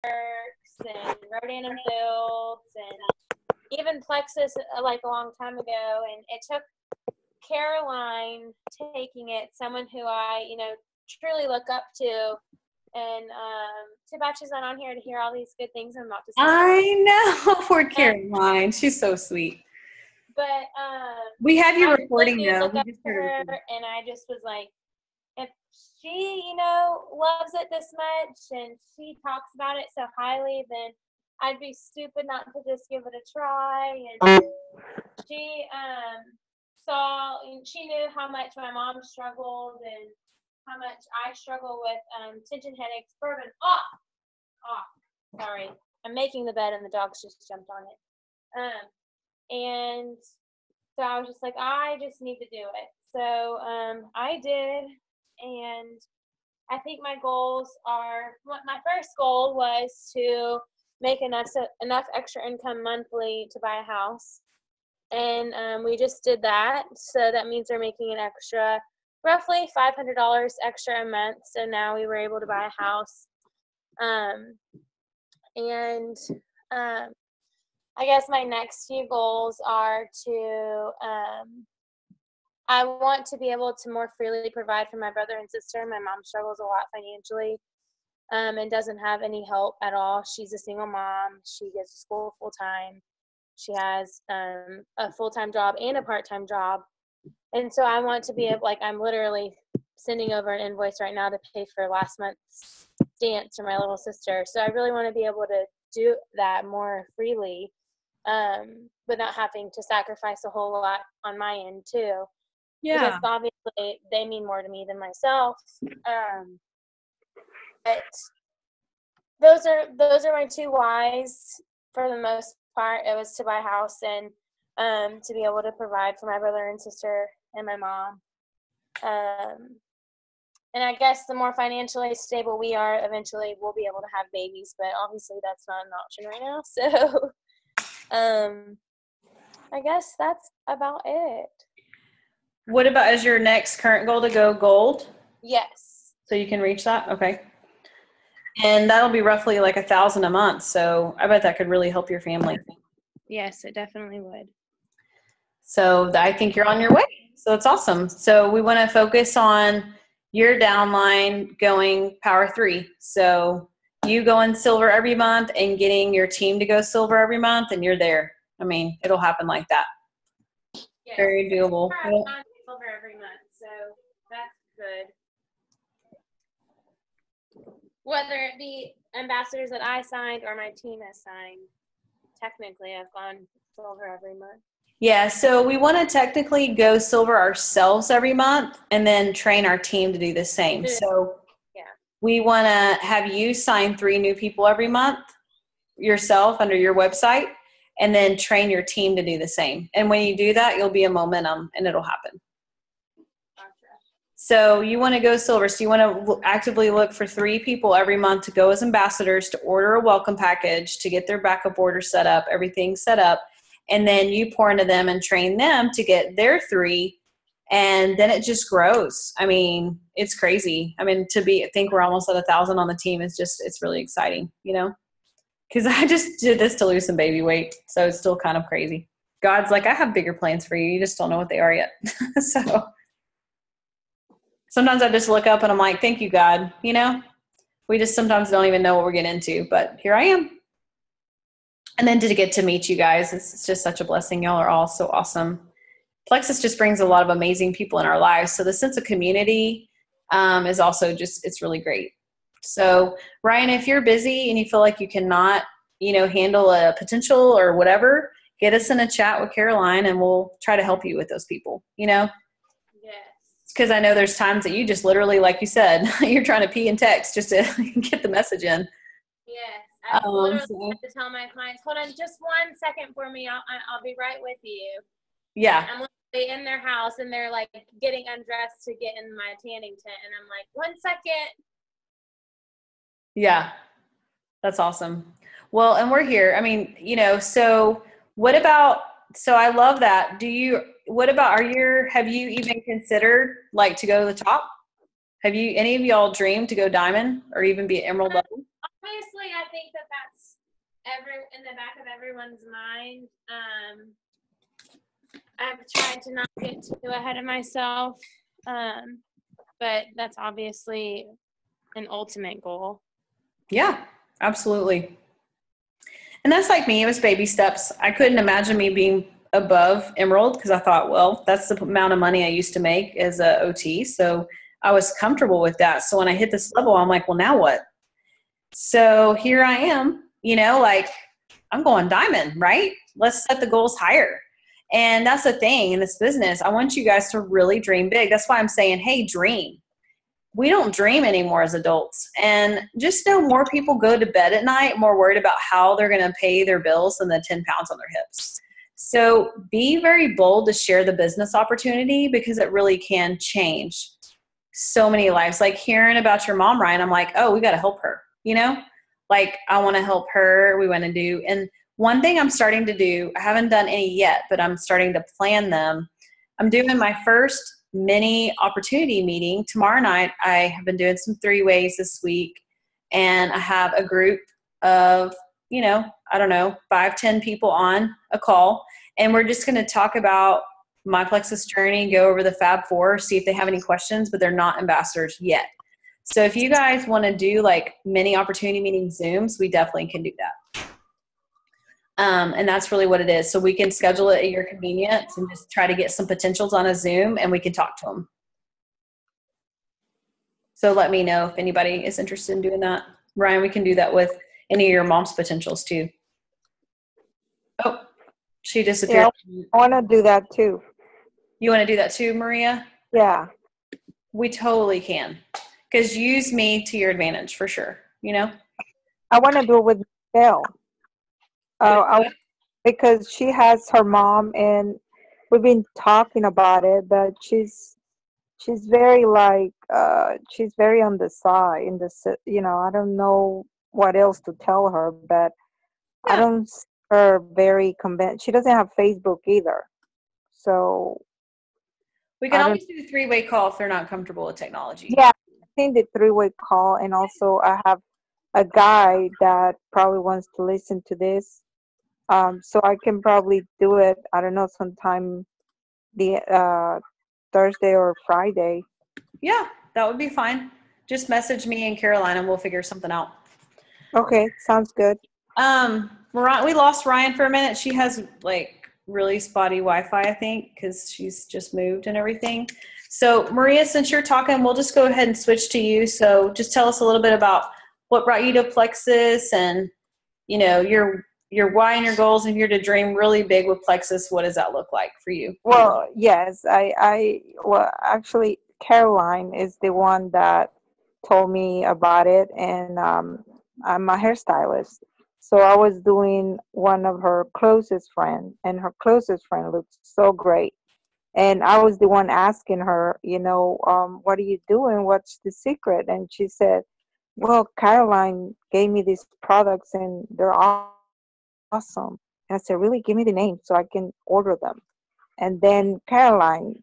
and Rodan and Fields and even Plexus like a long time ago. And it took Caroline taking it, someone who I, truly look up to. And too bad she's not on here to hear all these good things I'm about to say. I know. Poor Caroline. She's so sweet. But we have you recording though. Look up to her, and I just was like, if she, loves it this much and she talks about it so highly, then I'd be stupid not to just give it a try. And she she knew how much my mom struggled and how much I struggle with tension headaches. Bourbon off. Sorry, I'm making the bed and the dogs just jumped on it. And so I was just like, I just need to do it. So I did, and I think my goals are, my first goal was to make enough extra income monthly to buy a house. And we just did that. So that means we're making an extra, roughly $500 extra a month. So now we were able to buy a house. I guess my next few goals are to, I want to be able to more freely provide for my brother and sister. My mom struggles a lot financially and doesn't have any help at all. She's a single mom. She goes to school full time. She has a full-time job and a part-time job. And so I want to be able, I'm literally sending over an invoice right now to pay for last month's dance for my little sister. So I really want to be able to do that more freely without having to sacrifice a whole lot on my end too. Yeah. Because obviously they mean more to me than myself. But those are my two whys for the most part. It was to buy a house and to be able to provide for my brother and sister and my mom. And I guess the more financially stable we are, eventually we'll be able to have babies, but obviously that's not an option right now. So I guess that's about it. What about, is your next current goal to go gold? Yes. So you can reach that? Okay. And that'll be roughly $1,000 a month. So I bet that could really help your family. Yes, it definitely would. So I think you're on your way. So it's awesome. So we want to focus on your downline going power 3. So you going silver every month and getting your team to go silver every month, and you're there. I mean, it'll happen like that. Yes. Very doable. Silver every month, so that's good. Whether it be ambassadors that I signed or my team has signed, technically I've gone silver every month. Yeah, so we want to technically go silver ourselves every month and then train our team to do the same. So yeah, we want to have you sign 3 new people every month yourself under your website, and then train your team to do the same. And when you do that, you'll be a momentum and it'll happen. So you want to go silver. So you want to actively look for 3 people every month to go as ambassadors, to order a welcome package, to get their backup order set up, everything set up. And then you pour into them and train them to get their 3. And then it just grows. I mean, it's crazy. I mean, I think we're almost at 1,000 on the team. It's really exciting, because I just did this to lose some baby weight. So it's still kind of crazy. God's like, I have bigger plans for you. You just don't know what they are yet. So sometimes I just look up and I'm like, thank you, God. We just sometimes don't even know what we're getting into, but here I am. And then to get to meet you guys, it's just such a blessing. Y'all are all so awesome. Plexus just brings a lot of amazing people in our lives. So the sense of community is also it's really great. So Ryan, if you're busy and you feel like you cannot, handle a potential or whatever, get us in a chat with Caroline and we'll try to help you with those people, Yes. Because I know there's times that you just literally, like you said, you're trying to pee and text just to get the message in. Yes. I literally have to tell my clients, hold on just 1 second for me. I'll be right with you. Yeah. I'm literally in their house and they're like getting undressed to get in my tanning tent. And I'm like, 1 second. Yeah. That's awesome. Well, and we're here. I mean, so what about, so I love that. have you even considered to go to the top? Have you, any of y'all dreamed to go diamond or even be at emerald level? obviously, I think that that's in the back of everyone's mind. I've tried to not get too ahead of myself, but that's obviously an ultimate goal. Yeah, absolutely. And that's like me. It was baby steps. I couldn't imagine me being above Emerald because I thought, well, that's the amount of money I used to make as a OT. So I was comfortable with that. So when I hit this level, I'm like, well, now what? So here I am, like I'm going diamond, right? Let's set the goals higher. And that's the thing in this business. I want you guys to really dream big. That's why I'm saying, hey, dream. We don't dream anymore as adults. And just know more people go to bed at night more worried about how they're going to pay their bills than the 10 pounds on their hips. So be very bold to share the business opportunity because it really can change so many lives. Like hearing about your mom, Ryan, I'm like, oh, we got to help her, like I want to help her. We want to do. And one thing I'm starting to do, I haven't done any yet, but I'm starting to plan them. I'm doing my first mini opportunity meeting tomorrow night. I have been doing some 3-ways this week, and I have a group of, 5-10 people on a call, and we're just going to talk about my Plexus journey, go over the Fab Four, see if they have any questions, but they're not ambassadors yet. So if you guys want to do like mini opportunity meeting Zooms, we definitely can do that. And that's really what it is. So we can schedule it at your convenience and just try to get some potentials on a Zoom and we can talk to them. So let me know if anybody is interested in doing that. Ryan, we can do that with any of your mom's potentials too. Oh, she disappeared. Yeah, I want to do that too. You want to do that too, Maria? Yeah. We totally can. Because use me to your advantage for sure, I want to do it with Michelle. Because she has her mom, and we've been talking about it, but she's very she's very on the side in the, I don't know what else to tell her, but yeah. I don't see her very convinced. She doesn't have Facebook either. So we can always do a 3-way call if they're not comfortable with technology. Yeah, I think the 3-way call, and also I have a guy that probably wants to listen to this. So I can probably do it, I don't know, sometime the Thursday or Friday. Yeah, that would be fine. Just message me and Caroline and we'll figure something out. Okay, sounds good. We lost Ryan for a minute. She has like really spotty Wi-Fi, I think, because she's just moved and everything. So Maria, since you're talking, we'll just go ahead and switch to you. So just tell us a little bit about what brought you to Plexus and, your why and your goals. If you're to dream really big with Plexus, what does that look like for you? Well, yes, actually Caroline is the one that told me about it, and I'm a hairstylist. So I was doing one of her closest friends, and her closest friend looked so great. And I was the one asking her, what are you doing? What's the secret? And she said, well, Caroline gave me these products and they're awesome. And I said, really? Give me the name so I can order them. And then Caroline,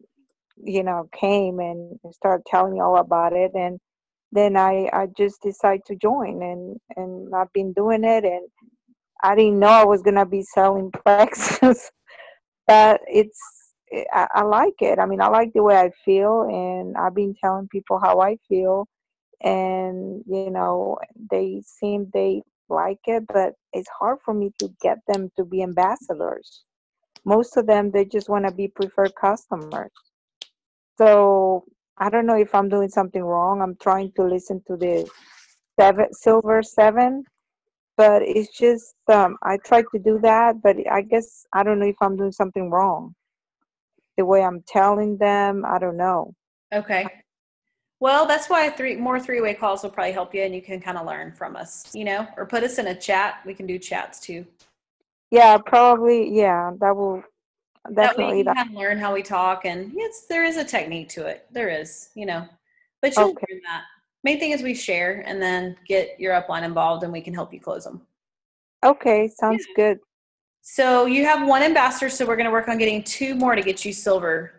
came and started telling me all about it. And then I just decided to join, and I've been doing it. And I didn't know I was going to be selling Plexus, but I like it. I mean, I like the way I feel, and I've been telling people how I feel. And, they like it, but it's hard for me to get them to be ambassadors. Most of them, they just want to be preferred customers. So I don't know if I'm doing something wrong. I'm trying to listen to the Silver 7, but it's just, I tried to do that, but I guess I don't know if I'm doing something wrong. The way I'm telling them, I don't know. Okay. Well, that's why more 3-way calls will probably help you, and you can kind of learn from us, or put us in a chat. We can do chats too. Yeah, probably. Yeah, that will definitely. That way you can learn how we talk, and yes, there is a technique to it. There is, but you'll learn that. Main thing is we share, and then get your upline involved, and we can help you close them. Okay, sounds good. So you have 1 ambassador, so we're going to work on getting 2 more to get you silver.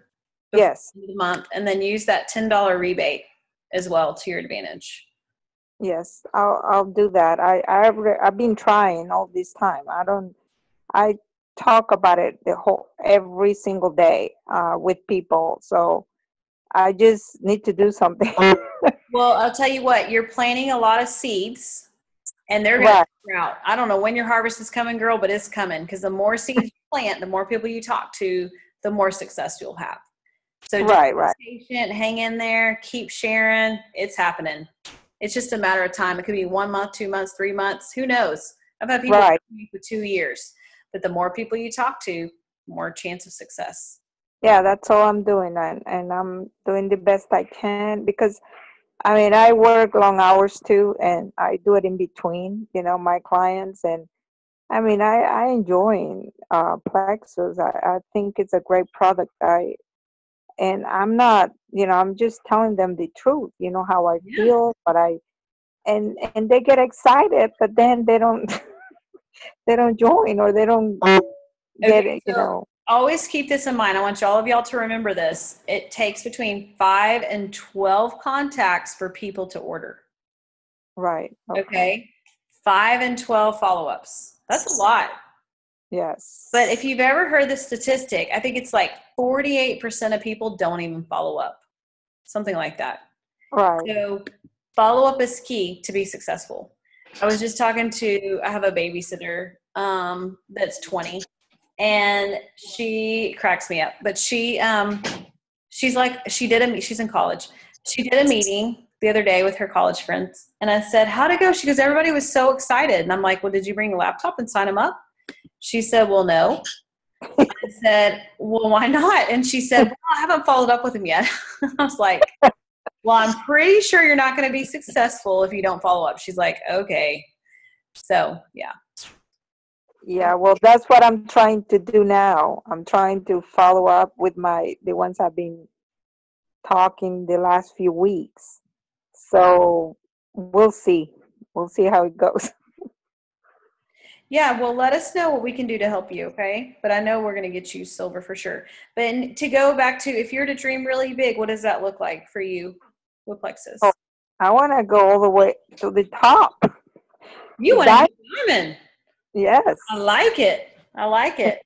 Yes. The month, and then use that $10 rebate as well to your advantage. Yes, I'll do that. I've been trying all this time. I talk about it the whole every single day with people. So I just need to do something. Well, I'll tell you what, you're planting a lot of seeds and they're going to Right, sprout. I don't know when your harvest is coming, girl, but it's coming because the more seeds you plant, the more people you talk to, the more success you'll have. So just right. be patient, hang in there, keep sharing. It's happening. It's just a matter of time. It could be 1 month, 2 months, 3 months. Who knows? I've had people Right. for 2 years, but the more people you talk to, more chance of success. Yeah, that's all I'm doing, and I'm doing the best I can because I mean I work long hours too, and I do it in between, my clients, and I mean I enjoy Plexus. I think it's a great product. And I'm not, I'm just telling them the truth, how I Yeah, feel, but and they get excited, but then they don't they don't join or they don't get okay, it, so always keep this in mind. I want all of y'all to remember this. It takes between 5 and 12 contacts for people to order. right. Okay. Okay. 5 and 12 follow-ups. That's a lot. Yes. But if you've ever heard the statistic, I think it's like 48% of people don't even follow up. Something like that. Right. So follow-up is key to be successful. I was just talking to, I have a babysitter that's 20 and she cracks me up, but she's like, she's in college. She did a meeting the other day with her college friends. And I said, how'd it go? She goes, everybody was so excited. And I'm like, well, did you bring a laptop and sign them up? She said, well, no. I said, well, why not? And she said, well, I haven't followed up with him yet. I was like, well, I'm pretty sure you're not going to be successful if you don't follow up. She's like, okay. So, yeah. Yeah, well, that's what I'm trying to do now. I'm trying to follow up with the ones I've been talking the last few weeks. So we'll see. We'll see how it goes. Yeah, well, let us know what we can do to help you, okay? But I know we're going to get you silver for sure. But to go back to, if you're to dream really big, what does that look like for you with Oh, Plexus? I want to go all the way to the top. You The want to di- be diamond. yes. I like it. I like it.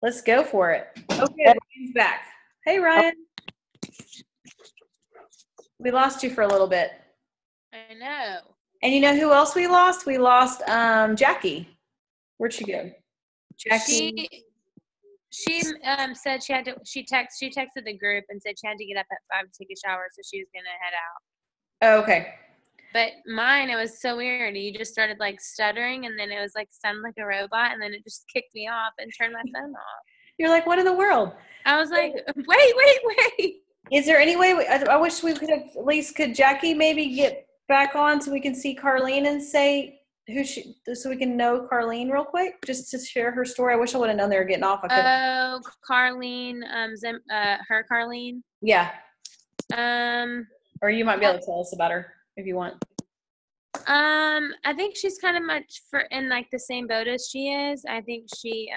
Let's go for it. Okay, Ryan's back. Hey, Ryan. We lost you for a little bit. I know. And you know who else we lost? We lost Jackie. Where'd she go? Jackie. She said she had to. She texted the group and said she had to get up at 5 to take a shower, so she was gonna head out. Oh, okay. But mine, it was so weird. You just started like stuttering, and then it was like sound like a robot, and then it just kicked me off and turned my phone off. You're like, what in the world? I was like, wait. Is there any way? I wish we could have, at least could Jackie maybe get back on so we can see Carlene and say who she, so we can know Carlene real quick, just to share her story. I wish I would have known they were getting off. I could. Oh, Carlene, her Carlene. Yeah. Or you might be able to tell us about her if you want. I think she's kind of much in like the same boat as she is. I think she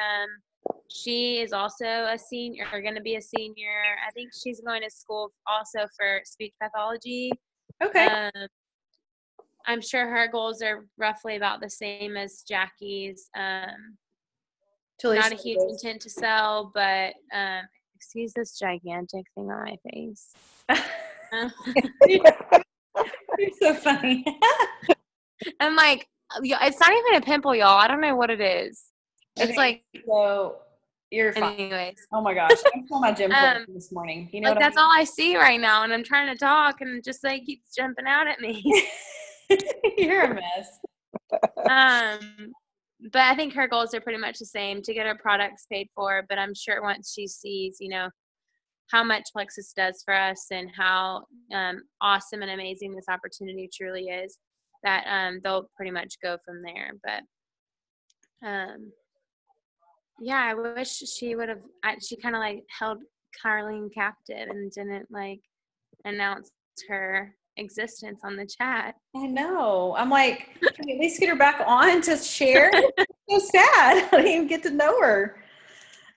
is also a senior, or going to be a senior. I think she's going to school also for speech pathology. Okay. I'm sure her goals are roughly about the same as Jackie's. Not a huge intent to sell, but excuse this gigantic thing on my face. You're so funny. I'm like, it's not even a pimple, y'all. I don't know what it is. It's like, so you're fine. Anyways. Oh my gosh, I'm on my gym clothes this morning. You know, like that's all I see right now, and I'm trying to talk, and it just like keeps jumping out at me. You're a mess. But I think her goals are pretty much the same, to get her products paid for. But I'm sure once she sees, how much Plexus does for us and how awesome and amazing this opportunity truly is, that they'll pretty much go from there. But yeah, I wish she would have. She kind of like held Carlene captive and didn't like announce her existence on the chat. I know. I'm like, can we at least get her back on to share? So sad. I didn't even get to know her.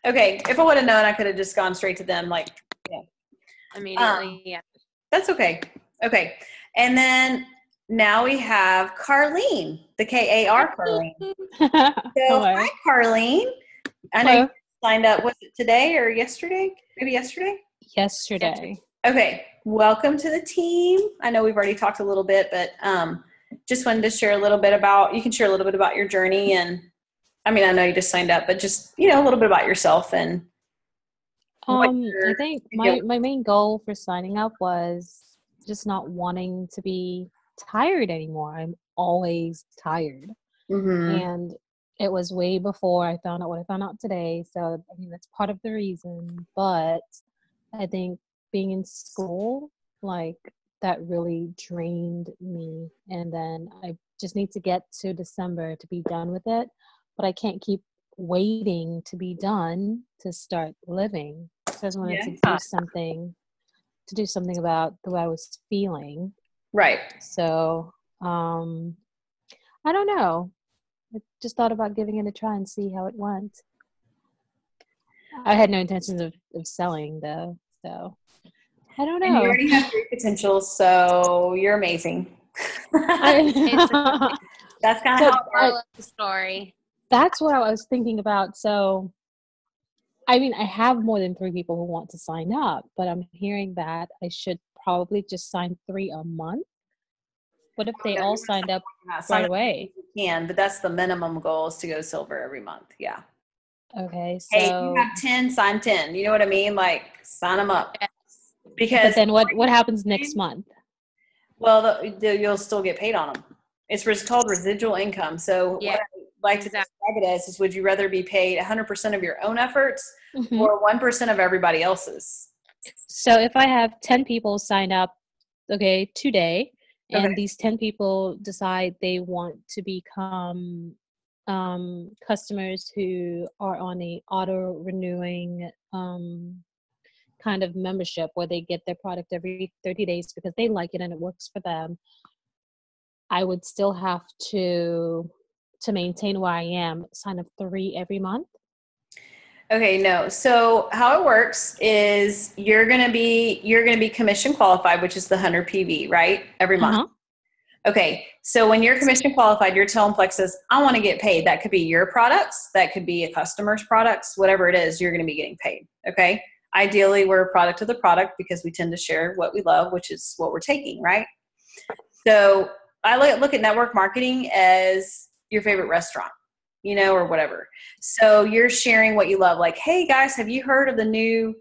Okay, if I would have known, I could have just gone straight to them. Like, yeah. Immediately, yeah. That's okay. Okay, and then now we have Carlene, the KAR Carlene. So, Hello. hi, Carlene. I know Hello. you signed up. Was it today or yesterday? Maybe yesterday? Yesterday. Okay. Welcome to the team. I know we've already talked a little bit, but just wanted to share a little bit about, you can share a little bit about your journey. And I mean, I know you just signed up, but just, a little bit about yourself and I think my main goal for signing up was just not wanting to be tired anymore. I'm always tired. Mhm. And it was way before I found out what I found out today. So, I mean, that's part of the reason. But I think being in school, like, that really drained me. And then I just need to get to December to be done with it. But I can't keep waiting to be done to start living. So I just wanted to do something about the way I was feeling. Right. So, I don't know. I just thought about giving it a try and see how it went. I had no intentions of selling though, so I don't And you know. already have great potential, so you're amazing. That's kind of So how it Moral works. of the story. that's what I was thinking about. So, I mean, I have more than 3 people who want to sign up, but I'm hearing that I should probably just sign 3 a month. What if they all signed up Sign right up away? if you can, but that's the minimum goal is to go silver every month. Yeah. Okay, Hey, if you so have 10, sign 10. You know what I mean? Like, sign them up. but Because, then what happens next month? well, you'll still get paid on them. It's called residual income. So Yeah, what I like to describe it as is, would you rather be paid 100% of your own efforts Mhm. or 1% of everybody else's? So if I have 10 people sign up, okay, today, and Okay. these 10 people decide they want to become customers who are on a auto renewing kind of membership where they get their product every 30 days because they like it and it works for them, I would still have to maintain where I am, sign up 3 every month. Okay, no. So how it works is you're gonna be commission qualified, which is the 100 PV, right? Every month. Uh-huh. Okay, so when you're commission qualified, you're telling Plexus, I want to get paid. That could be your products, that could be a customer's products, whatever it is, you're going to be getting paid. Okay, ideally, we're a product of the product because we tend to share what we love, which is what we're taking, right? So I look at network marketing as your favorite restaurant, or whatever. So you're sharing what you love. Like, hey guys, have you heard of the new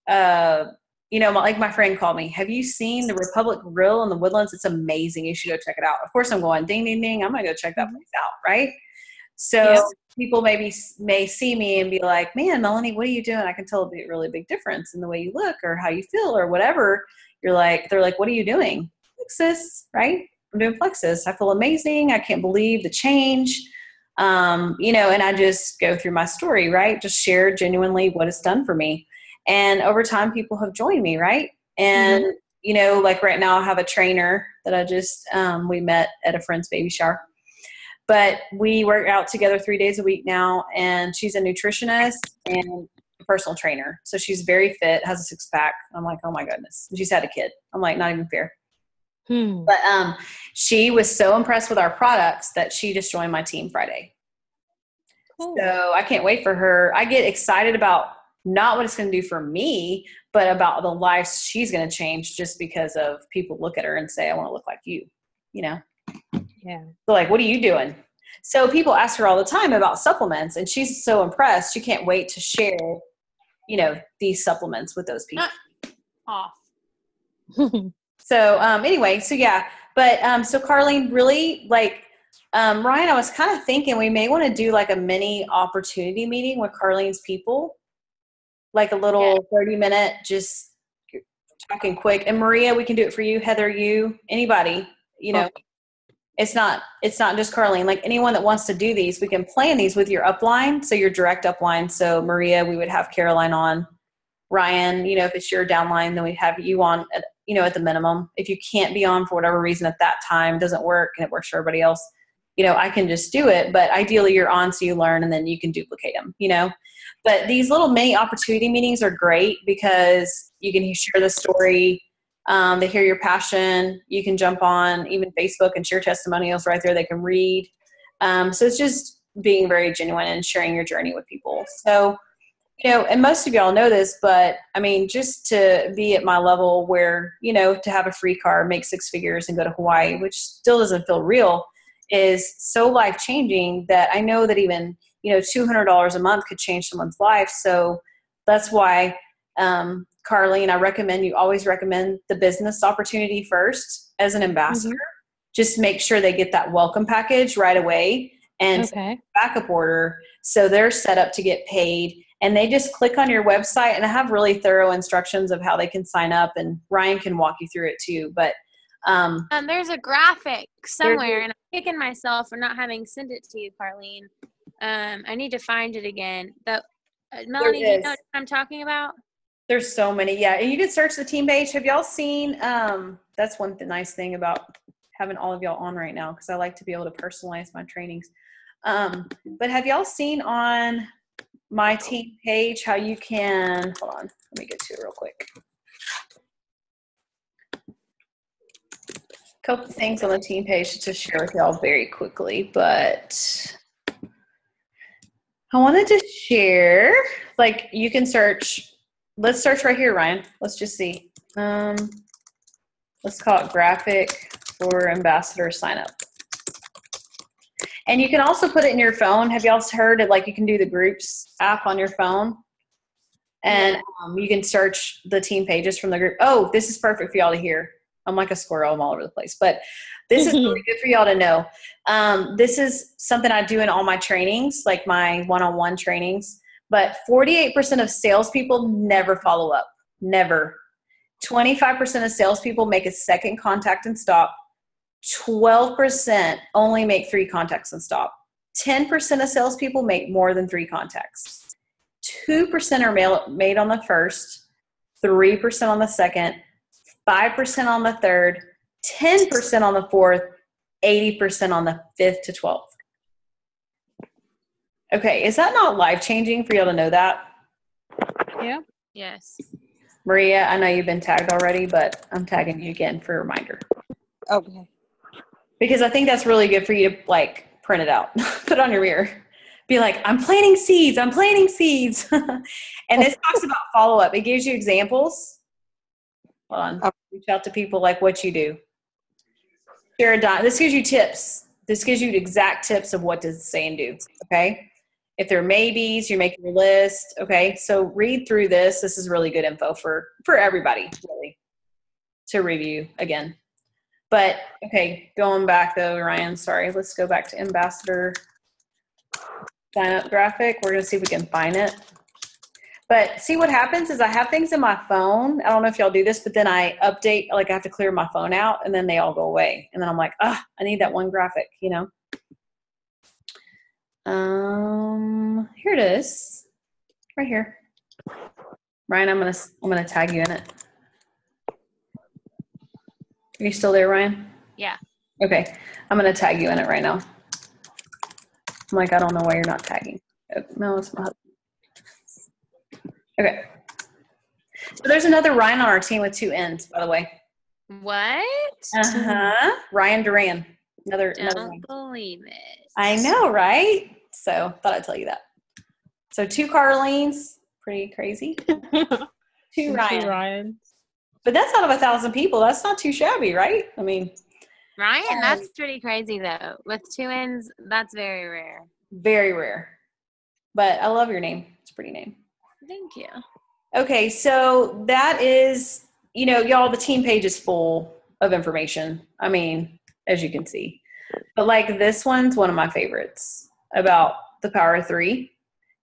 like my friend called me, have you seen the Republic Grill in the Woodlands? It's amazing. You should go check it out. Of course, I'm going, ding, ding, ding. I'm going to go check that place out, right? So people may see me and be like, man, Melanie, what are you doing? I can tell a really big difference in the way you look or how you feel or whatever. They're like, what are you doing? Plexus, right? I'm doing Plexus. I feel amazing. I can't believe the change. And I just go through my story, right? Just share genuinely what it's done for me. And over time, people have joined me, right? And, like right now I have a trainer that I just, we met at a friend's baby shower. But we work out together 3 days a week now, and she's a nutritionist and a personal trainer. So she's very fit, has a 6-pack. I'm like, oh my goodness. And she's had a kid. I'm like, not even fair. But she was so impressed with our products that she just joined my team Friday. Cool. So I can't wait for her. I get excited about not what it's going to do for me, but about the life she's going to change just because of people look at her and say, I want to look like you, Yeah. So like, what are you doing? So people ask her all the time about supplements, and she's so impressed. She can't wait to share, these supplements with those people. Off. So anyway, so yeah, but so Carlene, really Ryan, I was kind of thinking we may want to do like a mini opportunity meeting with Carlene's people, like a little 30-minute, just talking quick. And Maria, we can do it for you. Heather, you, anybody, It's not just Carlene, like anyone that wants to do these, we can plan these with your upline. So your direct upline. So Maria, we would have Caroline on. Ryan, if it's your downline, then we'd have you on at, at the minimum. If you can't be on for whatever reason at that time, doesn't work and it works for everybody else, I can just do it. But ideally you're on so you learn and then you can duplicate them, But these little mini opportunity meetings are great because you can share the story. They hear your passion. You can jump on even Facebook and share testimonials right there. They can read. So it's just being very genuine and sharing your journey with people. So, and most of y'all know this, but I mean, just to be at my level where, to have a free car, make 6 figures and go to Hawaii, which still doesn't feel real, is so life-changing that I know that even, $200 a month could change someone's life. So that's why, Carlene, I always recommend the business opportunity first as an ambassador. Mm-hmm. Just make sure they get that welcome package right away and backup order. So they're set up to get paid. And they just click on your website, and I have really thorough instructions of how they can sign up, and Ryan can walk you through it too. But there's a graphic somewhere, and I'm kicking myself for not having sent it to you, Carlene. I need to find it again. Melanie, do you know what I'm talking about? There's so many, yeah. And you can search the team page. Have y'all seen? That's one nice thing about having all of y'all on right now, because I like to be able to personalize my trainings. But have y'all seen on my team page how you can, hold on, let me get to it real quick. A couple things on the team page to share with y'all very quickly, but I wanted to share, like, you can search, let's search right here, Ryan. Let's just see. Let's call it graphic for ambassador sign up. And you can also put it in your phone. Have y'all heard it? Like, you can do the groups app on your phone, and you can search the team pages from the group. Oh, this is perfect for y'all to hear. I'm like a squirrel. I'm all over the place, but this is really good for y'all to know. This is something I do in all my trainings, like my one-on-one trainings, but 48% of salespeople never follow up. Never. 25% of salespeople make a second contact and stop. 12% only make 3 contacts and stop. 10% of salespeople make more than 3 contacts. 2% are made on the first, 3% on the second, 5% on the third, 10% on the fourth, 80% on the 5th to 12th. Okay, is that not life-changing for y'all to know that? Yeah. Yes. Maria, I know you've been tagged already, but I'm tagging you again for a reminder. Okay. Because I think that's really good for you to, like, print it out. Put it on your mirror. Be like, I'm planting seeds. I'm planting seeds. And this talks about follow-up. It gives you examples. Hold on. Okay. Reach out to people like what you do. Share a dime. This gives you tips. This gives you exact tips of what to say and do. Okay? If there are maybes, you're making your list. Okay? So read through this. This is really good info for everybody, really, to review again. But, okay, going back though, Ryan, sorry. Let's go back to ambassador sign up graphic. We're going to see if we can find it. But see, what happens is I have things in my phone. I don't know if y'all do this, but then I update, like I have to clear my phone out, and then they all go away. And then I'm like, I need that one graphic, Here it is. Right here. Ryan, I'm gonna tag you in it. Are you still there, Ryan? Yeah. Okay. I'm going to tag you in it right now. I'm like, I don't know why you're not tagging. No, it's my husband. Okay. So there's another Ryan on our team with 2 N's, by the way. What? Uh-huh. Ryan Duran. Another Don't believe it. I know, right? So thought I'd tell you that. So 2 Carlene's. Pretty crazy. 2 Ryan. But that's out of 1,000 people. That's not too shabby, right? I mean, Ryan, that's pretty crazy though. With 2 N's, that's very rare. Very rare. But I love your name. It's a pretty name. Thank you. Okay, so that is, y'all, the team page is full of information. I mean, as you can see. But like this one's one of my favorites about the power of 3.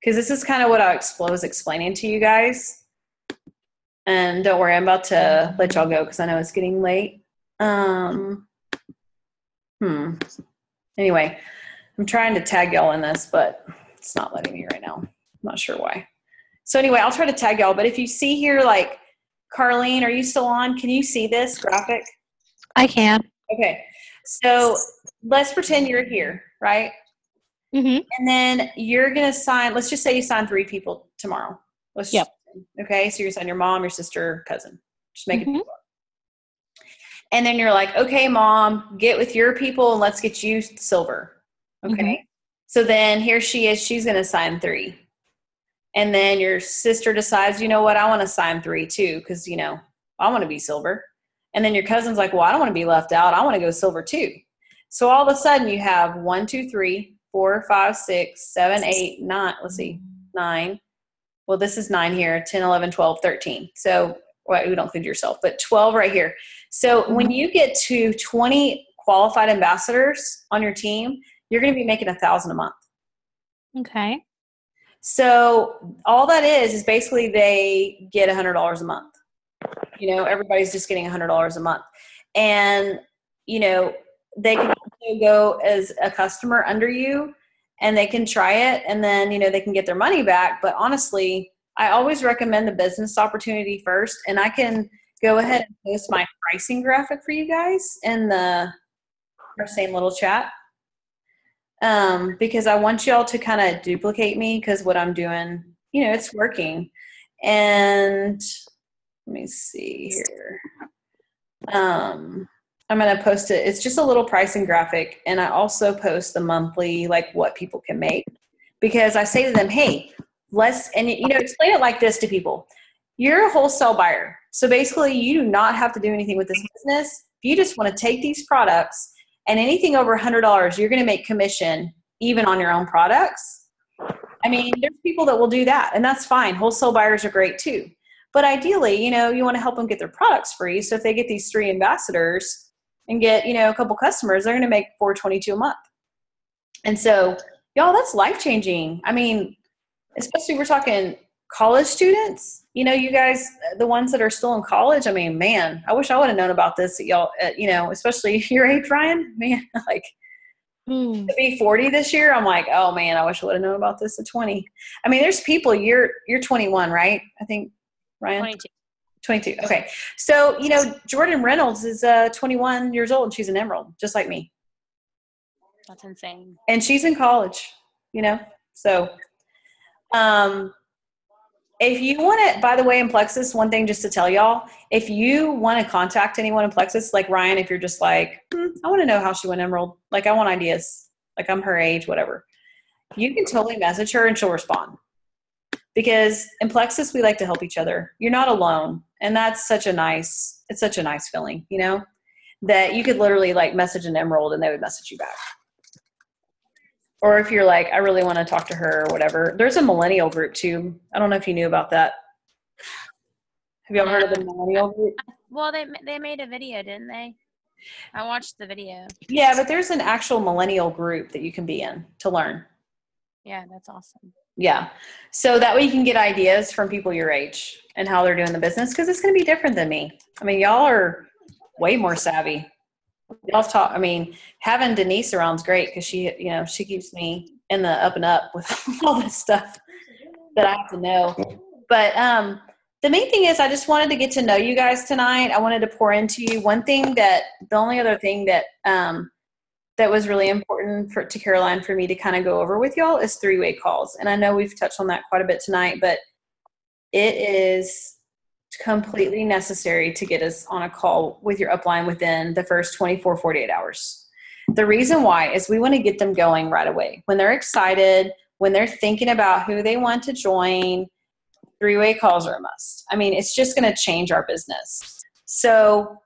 Because this is kind of what I was explaining to you guys. And don't worry, I'm about to let y'all go because I know it's getting late. Anyway, I'm trying to tag y'all in this, but it's not letting me right now. I'm not sure why. So anyway, I'll try to tag y'all. But if you see here, like, Carlene, are you still on? Can you see this graphic? I can. Okay. So let's pretend you're here, right? Mm-hmm. And then you're going to sign, let's just say you sign 3 people tomorrow. Okay, so you're signing your mom, your sister, cousin. Just make it. And then you're like, okay, mom, get with your people and let's get you silver. Okay. Mhm. So then here she is, she's going to sign 3. And then your sister decides, you know what, I want to sign 3 too, because, you know, I want to be silver. And then your cousin's like, well, I don't want to be left out. I want to go silver too. So all of a sudden you have 1, 2, 3, 4, 5, 6, 7, 8, 9. Let's see, 9. Well, this is 9 here, 10, 11, 12, 13. So well, we don't include yourself, but 12 right here. So when you get to 20 qualified ambassadors on your team, you're going to be making $1,000 a month. Okay. So all that is basically they get $100 a month. You know, everybody's just getting $100 a month. And, you know, they can also go as a customer under you and they can try it and then, you know, they can get their money back. But honestly, I always recommend the business opportunity first. And I can go ahead and post my pricing graphic for you guys in our same little chat. Because I want y'all to kind of duplicate me because what I'm doing, you know, it's working. And let me see here. I'm going to post it. It's just a little pricing graphic. And I also post the monthly, like what people can make, because I say to them, hey, and you know, explain it like this to people. You're a wholesale buyer. So basically you do not have to do anything with this business. You just want to take these products and anything over $100, you're going to make commission even on your own products. I mean, there's people that will do that and that's fine. Wholesale buyers are great too. But ideally, you know, you want to help them get their products free. So if they get these 3 ambassadors and get, you know, a couple customers, they're going to make $422 a month. And so, y'all, that's life-changing. I mean, especially we're talking college students, you know, you guys, the ones that are still in college. I mean, man, I wish I would have known about this at y'all, you know, especially your age, Ryan, man, like to be 40 this year. I'm like, oh man, I wish I would have known about this at 20. I mean, there's people, you're 21, right? I think, Ryan? 22. Okay. So, you know, Jordan Reynolds is 21 years old and she's an Emerald, just like me. That's insane. And she's in college, you know? So, if you want to, by the way, in Plexus, one thing just to tell y'all, if you want to contact anyone in Plexus, like Ryan, if you're just like, I want to know how she went Emerald, like I want ideas, like I'm her age, whatever, you can totally message her and she'll respond. Because in Plexus, we like to help each other. You're not alone. And that's such a nice feeling, you know, that you could literally like message an Emerald and they would message you back. Or if you're like, I really want to talk to her or whatever. There's a millennial group too. I don't know if you knew about that. Have you ever heard of the millennial group? Well, they made a video, didn't they? I watched the video. Yeah, but there's an actual millennial group that you can be in to learn. Yeah, that's awesome. Yeah. So that way you can get ideas from people your age and how they're doing the business because it's going to be different than me. I mean, y'all are way more savvy. Y'all talk. I mean, having Denise around is great because she, you know, she keeps me in the up and up with all this stuff that I have to know. But the main thing is I just wanted to get to know you guys tonight. I wanted to pour into you. The only other thing that that was really important to Caroline for me to kind of go over with y'all is 3-way calls. And I know we've touched on that quite a bit tonight, but it is completely necessary to get us on a call with your upline within the first 24, 48 hours. The reason why is we want to get them going right away. When they're excited, when they're thinking about who they want to join, 3-way calls are a must. I mean, it's just going to change our business. So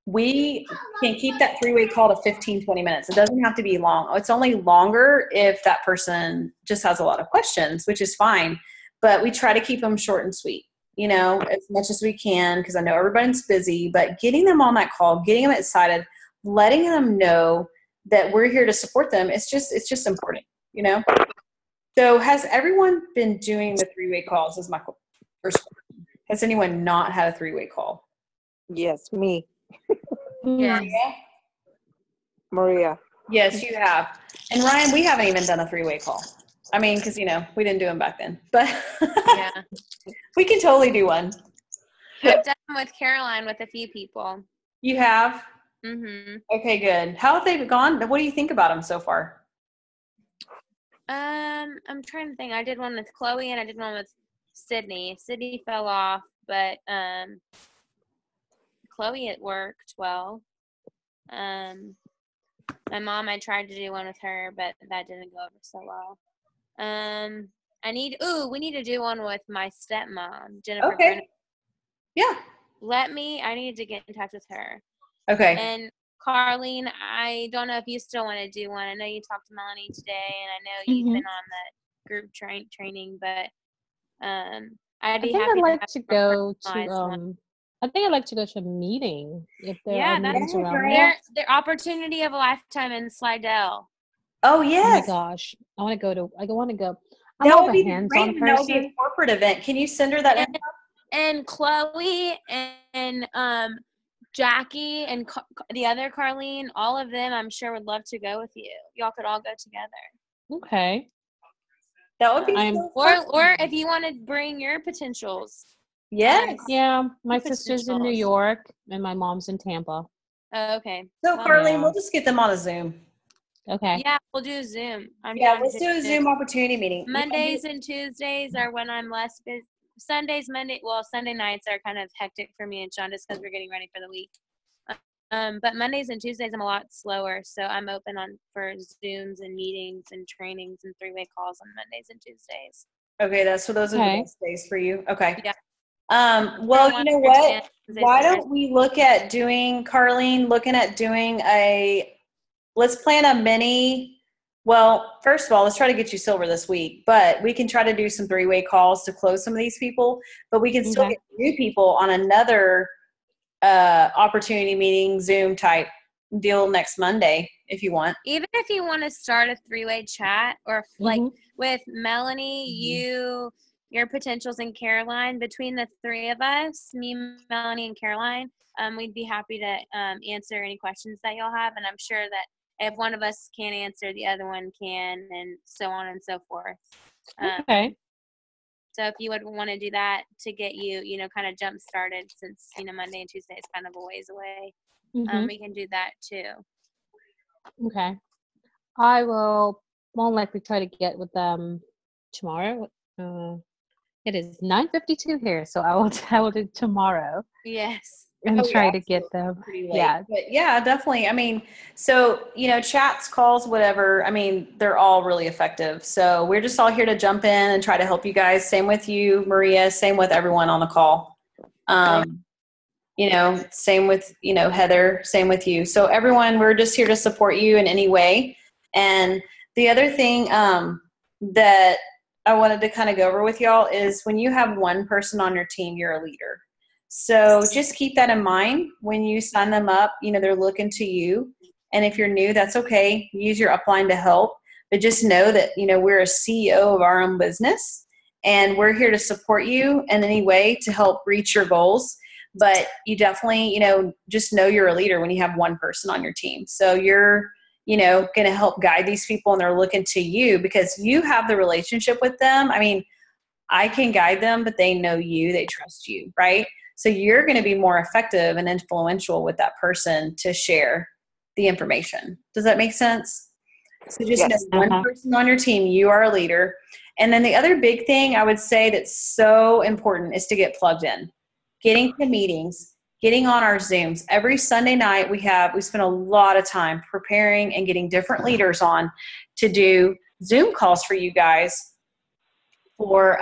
we can keep that 3-way call to 15, 20 minutes. It doesn't have to be long. It's only longer if that person just has a lot of questions, which is fine. But we try to keep them short and sweet, you know, as much as we can, because I know everybody's busy. But getting them on that call, getting them excited, letting them know that we're here to support them, it's just important, you know. So has everyone been doing the 3-way calls? Is my first question. Has anyone not had a 3-way call? Yes, me. Yeah. Maria. Yes, you have. And Ryan, we haven't even done a 3-way call. I mean, because, you know, we didn't do them back then. But Yeah. we can totally do one. I've done them with Caroline with a few people. You have? Mm-hmm. Okay, good. How have they gone? What do you think about them so far? I'm trying to think. I did one with Chloe and I did one with Sydney. Sydney fell off, but Chloe, it worked well. My mom, I tried to do one with her, but that didn't go over so well. We need to do one with my stepmom, Jennifer. Okay. Yeah. I need to get in touch with her. Okay. And Carlene, I don't know if you still want to do one. I know you talked to Melanie today, and I know you've been on the group training, but I'd be happy to have to a go personalized one. to I think I'd like to go to a meeting if there Yeah, are meetings that's around great. there. Their opportunity of a lifetime in Slidell. Oh Oh my yes. gosh. I want to go. I'm That more would of a be hands-on great, and that would be a person. corporate event. Can you send her that info? And Chloe and Jackie and the other Carlene, all of them, I'm sure would love to go with you. Y'all could all go together. Okay. That would be I'm- so fun. Or if you want to bring your potentials. Yes. Yeah, my Good sister's in New potentials. York and my mom's in Tampa. Oh, okay. So Well, Carlene, Yeah. we'll just get them on a Zoom. Okay. yeah, we'll do Zoom. I'm Yeah, down let's to do a Zoom opportunity meeting. Mondays and Tuesdays are when I'm less busy. Sunday nights are kind of hectic for me and Sean just because we're getting ready for the week. But Mondays and Tuesdays I'm a lot slower, so I'm open for Zooms and meetings and trainings and 3-way calls on Mondays and Tuesdays. Okay, those are the best days for you. Okay. Yeah. Well, you know what? Why don't we look at doing, Carlene, let's plan a mini, well, first of all, let's try to get you silver this week, but we can try to do some 3-way calls to close some of these people, but we can still get new people on another opportunity meeting, Zoom type deal next Monday if you want. Even if you want to start a 3-way chat or like with Melanie, your potentials and Caroline, between the 3 of us, me, Melanie, and Caroline, we'd be happy to answer any questions that y'all have. And I'm sure that if one of us can't answer, the other one can, and so on and so forth. Okay. So if you would want to do that to get you, kind of jump started, since, Monday and Tuesday is kind of a ways away, we can do that too. Okay. I will more likely try to get with them tomorrow. It is 9:52 here, so I will do tomorrow. Yes. And try to get them. Pretty late. Yeah. But yeah, definitely. I mean, so, chats, calls, whatever, I mean, they're all really effective. So we're just all here to jump in and try to help you guys. Same with you, Maria, same with everyone on the call. Same with, Heather, same with you. So everyone, we're just here to support you in any way. And the other thing that I wanted to kind of go over with y'all is when you have one person on your team, you're a leader. So just keep that in mind when you sign them up. They're looking to you. And if you're new, that's okay. Use your upline to help. But just know that, we're a CEO of our own business. And we're here to support you in any way to help reach your goals. But you definitely, just know you're a leader when you have one person on your team. So you're, going to help guide these people, and they're looking to you because you have the relationship with them. I mean, I can guide them, but they know you, they trust you, right? So you're going to be more effective and influential with that person to share the information. Does that make sense? So just know one person on your team, you are a leader. And then the other big thing I would say that's so important is to get plugged in. Getting to meetings, getting on our Zooms. Every Sunday night we spend a lot of time preparing and getting different leaders on to do Zoom calls for you guys for,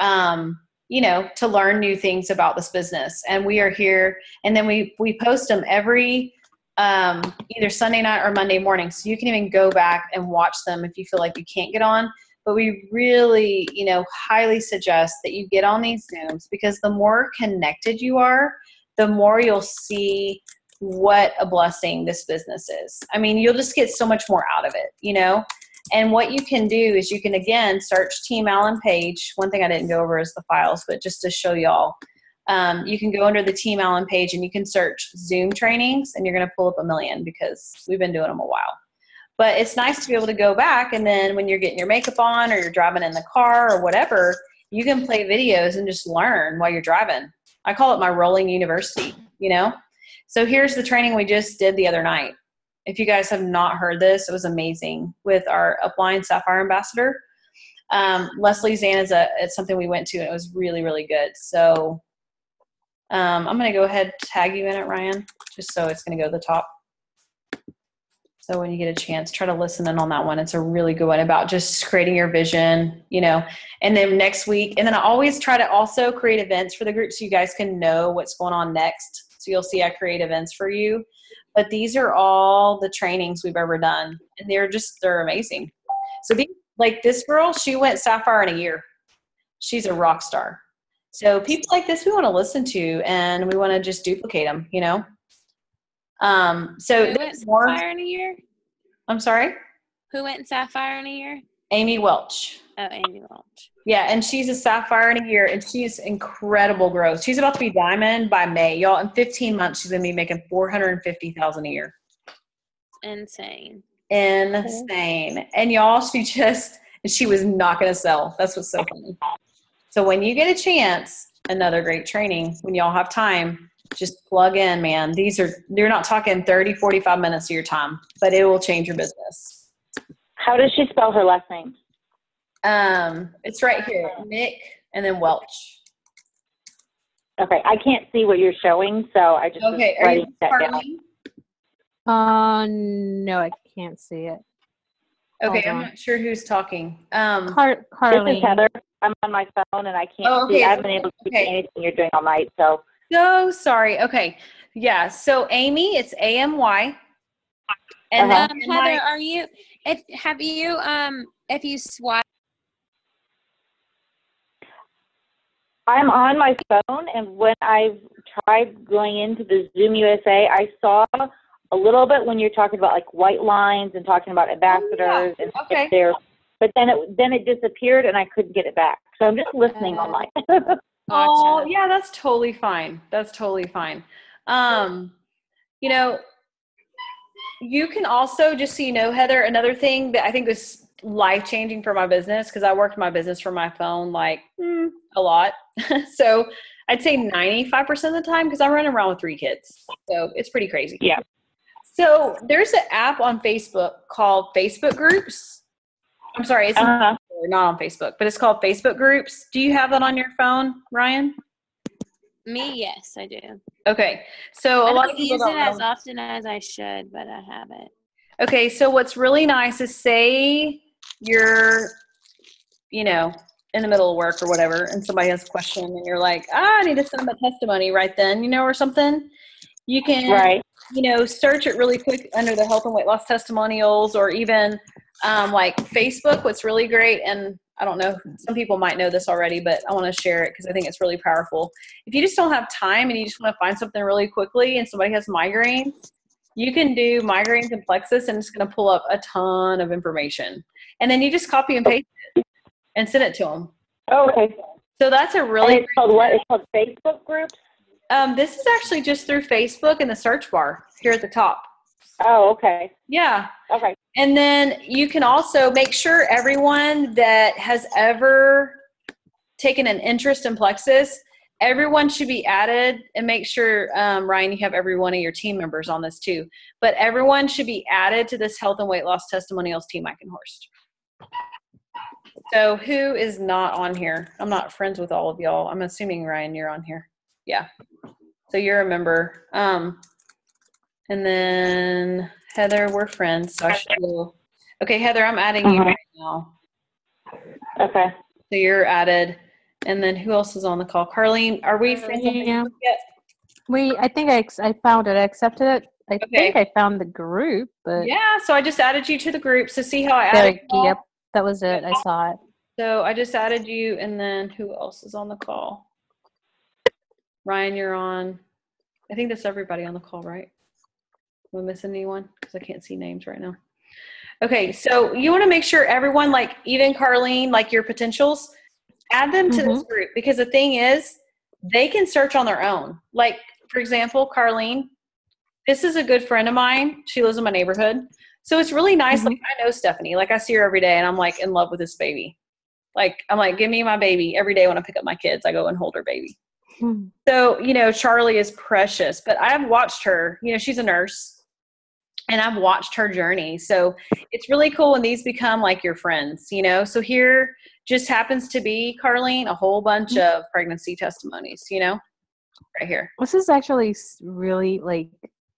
to learn new things about this business. And we are here, and then we post them every either Sunday night or Monday morning. So you can even go back and watch them if you feel like you can't get on. But we really, highly suggest that you get on these Zooms, because the more connected you are, the more you'll see what a blessing this business is. I mean, you'll just get so much more out of it, And what you can do is you can, again, search Team Allen page. One thing I didn't go over is the files, but just to show y'all, you can go under the Team Allen page and you can search Zoom trainings, and you're going to pull up 1 million because we've been doing them a while. But it's nice to be able to go back, and then when you're getting your makeup on or you're driving in the car or whatever, you can play videos and just learn while you're driving. I call it my rolling university, So here's the training we just did the other night. If you guys have not heard this, it was amazing with our upline Sapphire Ambassador. Leslie Zan it's something we went to, and it was really, really good. So I'm going to go ahead and tag you in it, Ryan, just so it's going to go to the top. So when you get a chance, try to listen in on that one. It's a really good one about just creating your vision, you know, and then next week. And then I always try to also create events for the group so you guys can know what's going on next. So you'll see I create events for you. But these are all the trainings we've ever done. And they're amazing. So like this girl, she went Sapphire in a year. She's a rock star. So people like this, we want to listen to, and we want to just duplicate them, you know? So Who went Sapphire in a year? I'm sorry? Who went Sapphire in a year? Amy Welch. Oh, Amy Welch. Yeah, and she's a Sapphire in a year, and she's incredible growth. She's about to be Diamond by May. Y'all, in 15 months, she's going to be making $450,000 a year. Insane. And y'all, she was not going to sell. That's what's so funny. So when you get a chance, another great training, when y'all have time, just plug in, man. You're not talking 30, 45 minutes of your time, but it will change your business. How does she spell her last name? It's right here, Nick and then Welch. Okay, I can't see what you're showing, so I just was writing that down. No, I can't see it. Okay, I'm not sure who's talking. Carlene. This is Heather. I'm on my phone and I can't see. I haven't been able to see anything you're doing all night, so. So sorry. Okay. Yeah. So Amy, it's AMY. And Heather, if you swipe. I'm on my phone, and when I've tried going into the Zoom USA, I saw a little bit when you're talking about like white lines and talking about ambassadors and if they're, but then it disappeared and I couldn't get it back. So I'm just listening online. Oh, yeah, that's totally fine. That's totally fine. You know, you can also, just so you know, Heather, another thing that I think was life-changing for my business, because I worked my business from my phone like a lot. So I'd say 95% of the time, because I'm running around with 3 kids. So it's pretty crazy. Yeah. So there's an app on Facebook called Facebook Groups. I'm sorry, it's not on Facebook, but it's called Facebook Groups. Do you have that on your phone, Ryan? Me, yes, I do. Okay. So a lot of people use it as often as I should, but I have it. Okay. So what's really nice is, say you're, you know, in the middle of work or whatever, and somebody has a question and you're like, I need to send them a testimony right then, you know, or something. You can, you know, search it really quick under the health and weight loss testimonials, or even like Facebook. What's really great, and I don't know, some people might know this already, but I want to share it because I think it's really powerful. If you just don't have time and you just want to find something really quickly and somebody has migraines, you can do migraines and plexus, and it's going to pull up a ton of information. And then you just copy and paste it and send it to them. Oh, okay. So that's a really it's called what? It's called Facebook Groups? This is actually just through Facebook in the search bar here at the top. Oh, okay. Yeah. Okay. And then you can also make sure everyone that has ever taken an interest in Plexus, everyone should be added, and make sure, Ryan, you have every one of your team members on this too, but everyone should be added to this health and weight loss testimonials team, Eichenhorst. So who is not on here? I'm not friends with all of y'all. I'm assuming, Ryan, you're on here. Yeah. So you're a member. And then Heather, we're friends. So I should go. Okay, Heather, I'm adding you right now. Okay. So you're added. And then who else is on the call? Carlene, are we friends on Facebook yet? I think I found it. I accepted it. I think I found the group, but yeah. So I just added you to the group. So see how I added you? Yep, that was it. I saw it. So I just added you, and then who else is on the call? Ryan, you're on. I think that's everybody on the call, right? Am I missing anyone? Because I can't see names right now. Okay, so you want to make sure everyone, like even Carlene, like your potentials, add them to this group, because the thing is, they can search on their own. Like, for example, Carlene, this is a good friend of mine. She lives in my neighborhood. So it's really nice. Like, I know Stephanie. Like, I see her every day, and I'm like in love with this baby. Like, I'm like, give me my baby. Every day when I pick up my kids, I go and hold her baby. So, you know, Charlie is precious, but I've watched her, you know, she's a nurse, and I've watched her journey. So it's really cool when these become like your friends, you know? So here just happens to be, Carlene, a whole bunch of pregnancy testimonies, you know? right here. This is actually really like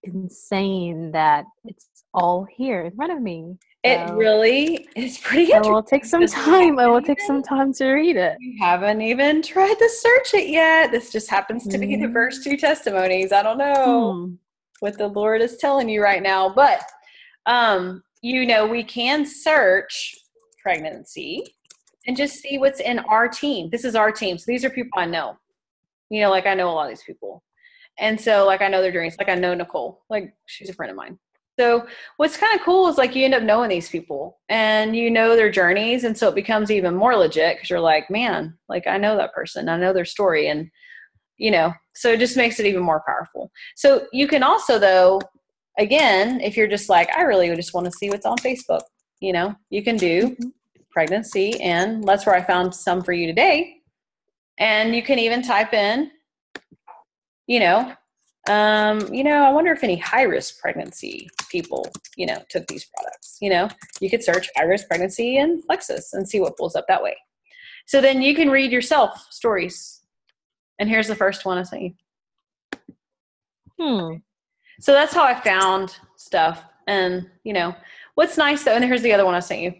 insane that it's all here in front of me. It So really is pretty I interesting. will take some time. I will take some time to read it. You haven't even tried to search it yet. This just happens to be the first two testimonies. I don't know what the Lord is telling you right now, but we can search pregnancy and just see what's in our team. This is our team. So these are people I know. Like I know a lot of these people. And so like I know their dreams. Like I know Nicole. Like she's a friend of mine. So what's kind of cool is like you end up knowing these people and you know their journeys. And so it becomes even more legit because you're like, man, like I know that person. I know their story. And, so it just makes it even more powerful. So you can also, though, again, if you're just like, I really just want to see what's on Facebook, you can do pregnancy. And that's where I found some for you today. And you can even type in, I wonder if any high-risk pregnancy people, took these products. You could search high-risk pregnancy and Plexus and see what pulls up that way. So then you can read yourself stories. And here's the first one I sent you. So that's how I found stuff. And, what's nice though, and here's the other one I sent you.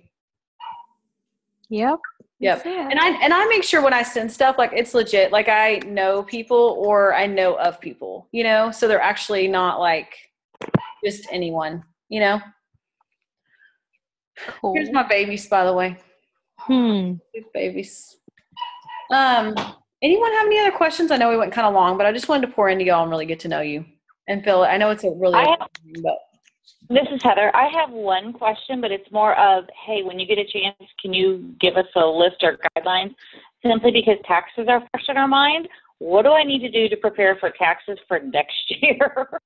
Yep. And I make sure when I send stuff, like it's legit, like I know people or I know of people, so they're actually not like just anyone, Cool. Here's my babies, by the way. These babies. Anyone have any other questions? I know we went kind of long, but I just wanted to pour into y'all and really get to know you. And Phil, I know it's a really, but this is Heather. I have one question, but it's more of, hey, when you get a chance, can you give us a list or guidelines? Simply because taxes are fresh in our mind. What do I need to do to prepare for taxes for next year?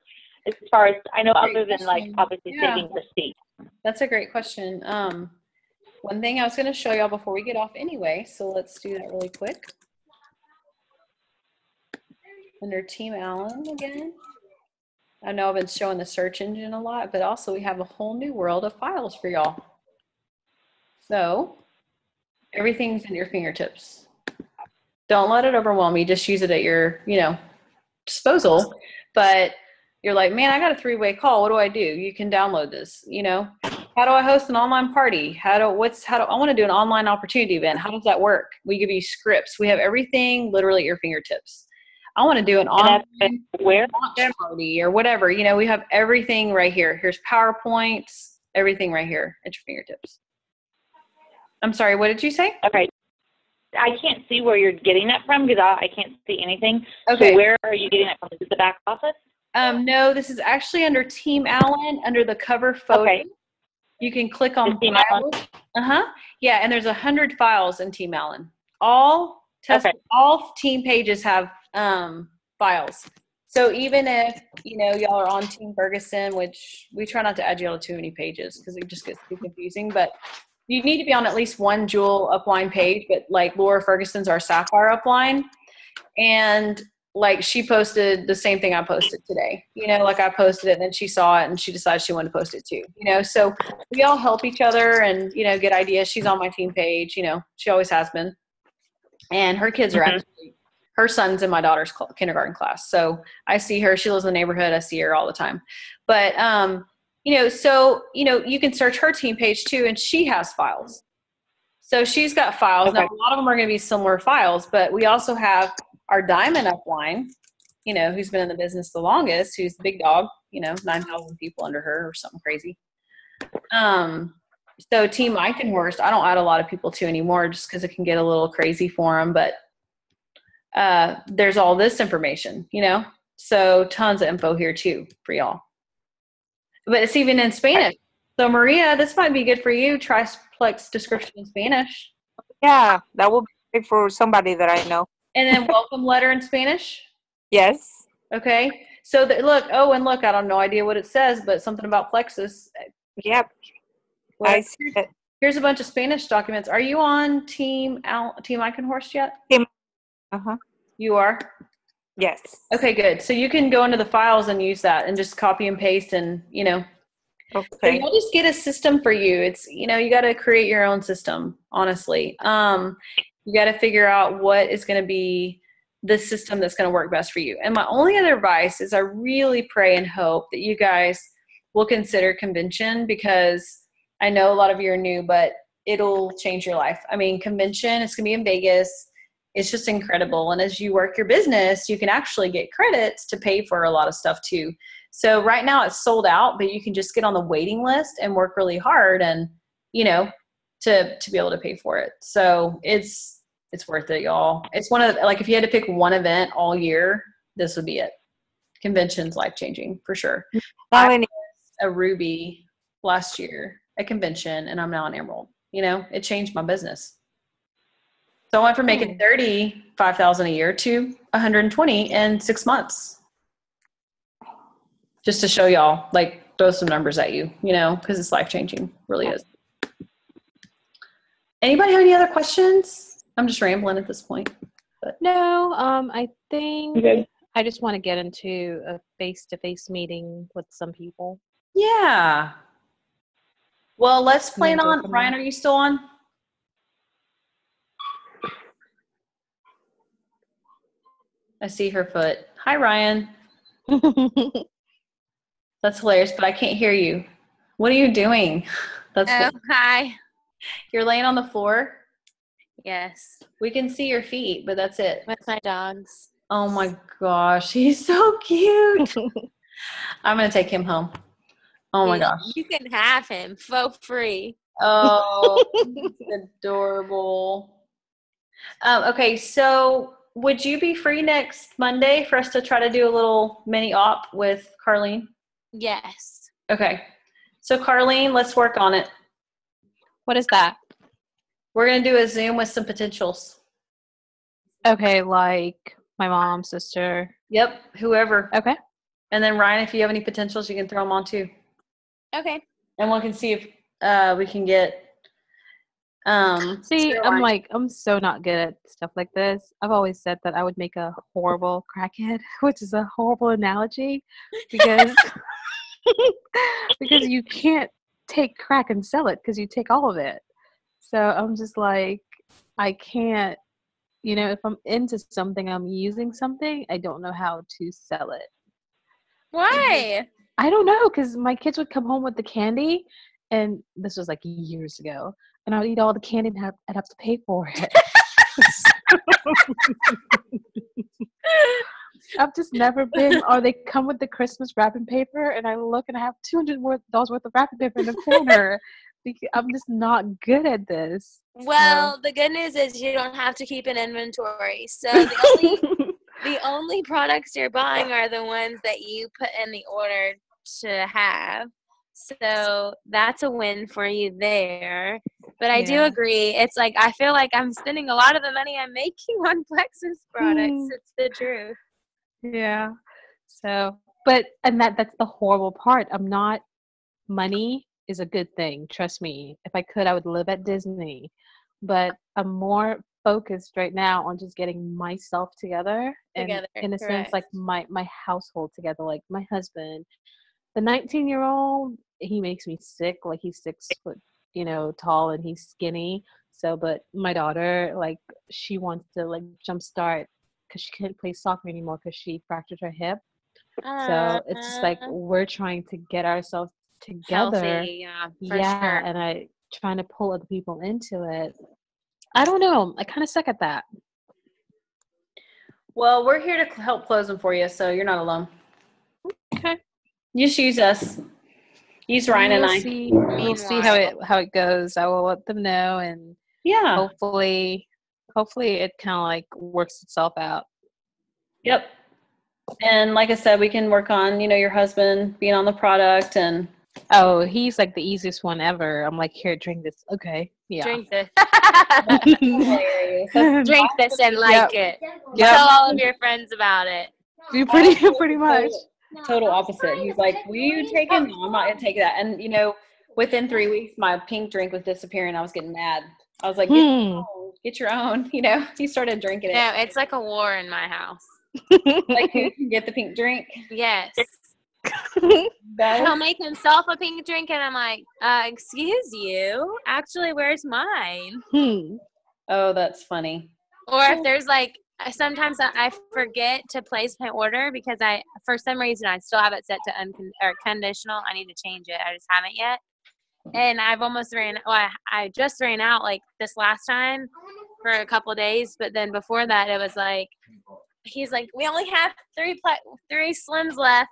As far as I know, other than like obviously saving the seat. That's a great question. One thing I was going to show y'all before we get off anyway, so let's do that really quick. Under Team Allen again. I know I've been showing the search engine a lot, but also we have a whole new world of files for y'all. So everything's in your fingertips. Don't let it overwhelm you. Just use it at your, disposal. But you're like, man, I got a 3-way call. What do I do? You can download this, How do I host an online party? I want to do an online opportunity event. How does that work? We give you scripts. We have everything literally at your fingertips. I want to do an online launch party or whatever. We have everything right here. Here's PowerPoints, everything right here at your fingertips. I'm sorry, what did you say? Okay. I can't see where you're getting that from because I can't see anything. Okay. So where are you getting that from? Is it the back office? No, this is actually under Team Allen, under the cover photo. Okay. You can click on Team Allen. Yeah, and there's 100 files in Team Allen. All team pages have files. So even if, y'all are on Team Ferguson, which we try not to add y'all to too many pages because it just gets too confusing, but you need to be on at least one Jewel upline page, but like Laura Ferguson's our Sapphire upline. And like she posted the same thing I posted today, like I posted it and then she saw it and she decided she wanted to post it too, so we all help each other and, get ideas. She's on my team page, she always has been. And her kids are actually, her son's in my daughter's kindergarten class. So I see her, she lives in the neighborhood. I see her all the time. But, you can search her team page too, and she has files. So she's got files. Okay. Now, a lot of them are going to be similar files, but we also have our Diamond upline, who's been in the business the longest, who's the big dog, 9,000 people under her or something crazy. So Team Eichenhorst, I don't add a lot of people to anymore just because it can get a little crazy for them, but there's all this information, so tons of info here too for y'all. But it's even in Spanish. So Maria, this might be good for you. Triplex description in Spanish. Yeah, that would be great for somebody that I know. And then welcome letter in Spanish? Yes. Okay. So look, I don't no idea what it says, but something about Plexus. Yep. Well, I see it. Here's a bunch of Spanish documents. Are you on Team Eichenhorst yet? You are? Yes. Okay, good. So you can go into the files and use that and just copy and paste and, Okay. So you'll just get a system for you. It's, you got to create your own system, honestly. You got to figure out what is going to be the system that's going to work best for you. And my only other advice is I really pray and hope that you guys will consider convention, because I know a lot of you are new, but it'll change your life. I mean, convention, it's going to be in Vegas. It's just incredible. And as you work your business, you can actually get credits to pay for a lot of stuff too. So right now it's sold out, but you can just get on the waiting list and work really hard and, you know, to be able to pay for it. So it's worth it, y'all. It's one of the, like, if you had to pick one event all year, this would be it. Convention's life-changing for sure. How I many? was a Ruby last year at convention, and I'm now an Emerald. You know, it changed my business. So I went from making $35,000 a year to $120 in 6 months. Just to show y'all, like, throw some numbers at you, you know, because it's life-changing. Really is. Anybody have any other questions? I'm just rambling at this point. But. No, I think Okay. I just want to get into a face-to-face meeting with some people. Yeah. Well, let's plan then go on. from Ryan, there. are you still on? I see her foot. Hi, Ryan. That's hilarious, but I can't hear you. What are you doing? That's Oh, hi. You're laying on the floor. Yes, We can see your feet, but that's it. with my dogs. Oh my gosh, he's so cute. I'm gonna take him home. Oh my gosh. You can have him for free. Oh, he's adorable. Okay, so would you be free next Monday for us to try to do a little mini op with Carlene? Yes. Okay. So Carlene, let's work on it. What is that? We're going to do a Zoom with some potentials. Okay, like my mom, sister. Yep, whoever. Okay. And then Ryan, if you have any potentials, you can throw them on too. Okay. And we can see if we can get See, Caroline. I'm so not good at stuff like this. I've always said that I would make a horrible crackhead, which is a horrible analogy because because you can't take crack and sell it because you take all of it. So I'm just like, I can't, you know, if I'm into something, I'm using something, I don't know how to sell it. Why? I don't know, because my kids would come home with the candy, and this was like years ago, and I would eat all the candy and I'd have to pay for it. I've just never been, or they come with the Christmas wrapping paper, and I look and I have $200 worth of wrapping paper in the corner. Because I'm just not good at this. Well, the good news is you don't have to keep an inventory. So the only products you're buying are the ones that you put in the order to have. So that's a win for you there. But I do Yeah. agree. It's like I feel like I'm spending a lot of the money I'm making on Plexus products. It's the truth. Yeah. So, but, and that's the horrible part. Money is a good thing. Trust me. If I could, I would live at Disney. But I'm more focused right now on just getting myself together. And in a sense, like my household together, like my husband. The 19-year-old, he makes me sick. Like he's 6 foot, you know, tall, and he's skinny. So, but my daughter, like, she wants to like jumpstart because she can't play soccer anymore because she fractured her hip. So it's just like we're trying to get ourselves together. Healthy, for sure. And I trying to pull other people into it. I don't know. I kind of suck at that. Well, we're here to help close them for you, so you're not alone. Okay. Just use us. Use Ryan and I. We'll see how it goes. I will let them know, and Yeah. hopefully it kind of like works itself out. Yep. And like I said, we can work on, you know, your husband being on the product and. Oh, he's like the easiest one ever. I'm like, here, drink this. Okay. Yeah. Drink this. Hilarious. Drink this and like it. Yep. Tell all of your friends about it. You pretty much. Total opposite. He's like, will you take it? No, I'm not going to take that. And, you know, within 3 weeks, my pink drink was disappearing. I was getting mad. I was like, get your own. You know, he started drinking it. No, it's like a war in my house. Like, who can get the pink drink? Yes. That He'll make himself a pink drink, and I'm like, excuse you? Actually, where's mine? Oh, that's funny. Or if there's like sometimes I forget to place my order because for some reason, I still have it set to conditional. I need to change it. I just haven't yet. And I've almost I just ran out like this last time for a couple of days. But then before that, it was like, he's like, we only have three Slims left.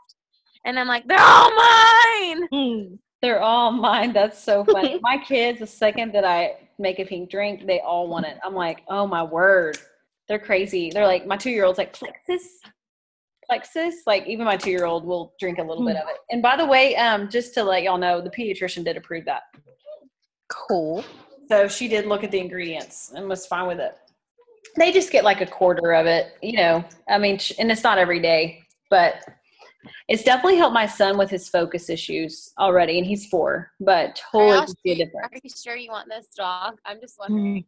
And I'm like, they're all mine. They're all mine. That's so funny. My kids, the second that I make a pink drink, they all want it. I'm like, oh my word. They're crazy. They're like, my 2-year-old's like, Plexus. Like even my 2-year-old will drink a little bit of it. And by the way, just to let y'all know, the pediatrician did approve that. Cool. So she did look at the ingredients and was fine with it. They just get like a quarter of it, I mean, and it's not every day, but it's definitely helped my son with his focus issues already. And he's 4, but totally can see a difference. Are you sure you want this dog? I'm just wondering.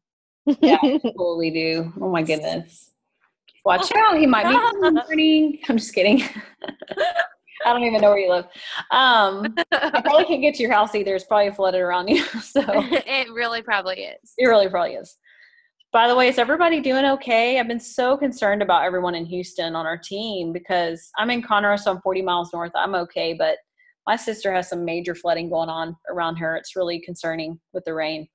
Yeah, I totally do. Oh my goodness. Watch out. He might be morning. I'm just kidding. I don't even know where you live. I probably can't get to your house either. It's probably flooded around you. So It really probably is. It really probably is. By the way, is everybody doing okay? I've been so concerned about everyone in Houston on our team because I'm in Conroe, so I'm 40 miles north. I'm okay, but my sister has some major flooding going on around her. It's really concerning with the rain.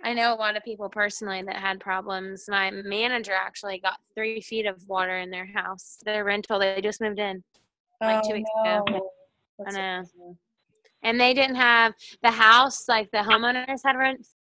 I know a lot of people personally that had problems. My manager actually got 3 feet of water in their house. Their rental, they just moved in like 2 weeks ago. I know. And they didn't have the house, like the homeowners had